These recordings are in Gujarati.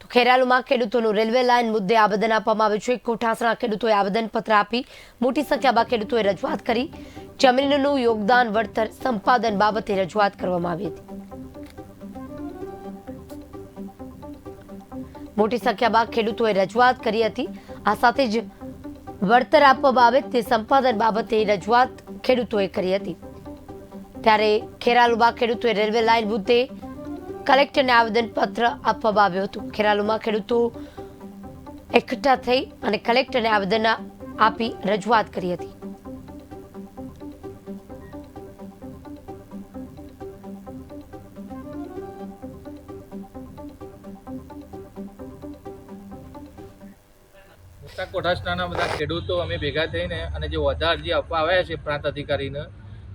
તો ખેરાલુમાં ખેડૂતોનું રેલવે લાઇન મુદ્દે આવેદન આપવામાં આવ્યું છે। કોઠાસણા ખેડૂતોએ આવેદનપત્ર આપી મોટી સંખ્યામાં ખેડૂતોએ રજૂઆત કરી। જમીનનું યોગદાન વળતર સંપાદન બાબતે રજૂઆત કરવામાં આવી હતી। મોટી સંખ્યામાં ખેડૂતોએ રજૂઆત કરી હતી। આ સાથે જ વળતર આપવામાં આવે તે સંપાદન બાબતે રજૂઆત ખેડૂતોએ કરી હતી। ત્યારે ખેરાલુમાં ખેડૂતોએ રેલવે લાઇન મુદ્દે કલેક્ટરને આવેદનપત્ર આપવામાં આવ્યું હતું। ખેરાલુમાં ખેડૂતો એકઠા થઈ અને કલેક્ટરને આવેદન આપી રજૂઆત કરી હતી। મોટા કોઠાસણાના બધા ખેડૂતો અમે ભેગા થઈને અને જે વધારે અરજી આપવા આવ્યા છે પ્રાંત અધિકારીને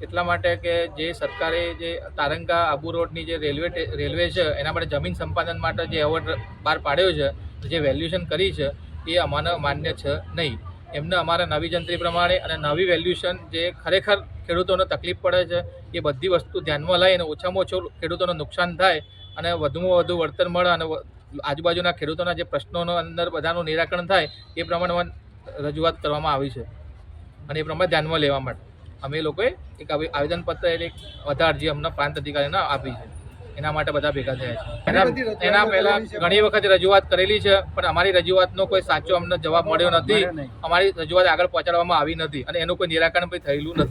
એટલા માટે કે જે સરકારે જે તારંગા આબુ રોડની જે રેલવે છે એના માટે જમીન સંપાદન માટે જે એવોર્ડ બહાર પાડ્યો છે, જે વેલ્યુએશન કરી છે એ અમારે માન્ય છે નહીં। એમને અમારા નવી જંત્રી પ્રમાણે અને નવી વેલ્યુએશન જે ખરેખર ખેડૂતોને તકલીફ પડે છે એ બધી વસ્તુ ધ્યાનમાં લઈને ઓછામાં ઓછું ખેડૂતોને નુકસાન થાય અને વધુમાં વધુ વળતર મળે અને આજુબાજુના ખેડૂતોના જે પ્રશ્નોનો અંદર બધાનું નિરાકરણ થાય એ પ્રમાણે રજૂઆત કરવામાં આવી છે અને એ પ્રમાણે ધ્યાનમાં લેવા માટે અમે લોકોએ એક આવેદનપત્ર એટલે વધારે અરજી અમને પ્રાંત અધિકારીને આપી છે। એના માટે બધા ભેગા થયા છે। એના પહેલાં ઘણી વખત રજૂઆત કરેલી છે પણ અમારી રજૂઆતનો કોઈ સાચો અમને જવાબ મળ્યો નથી। અમારી રજૂઆત આગળ પહોંચાડવામાં આવી નથી અને એનું કોઈ નિરાકરણ પણ થયેલું નથી।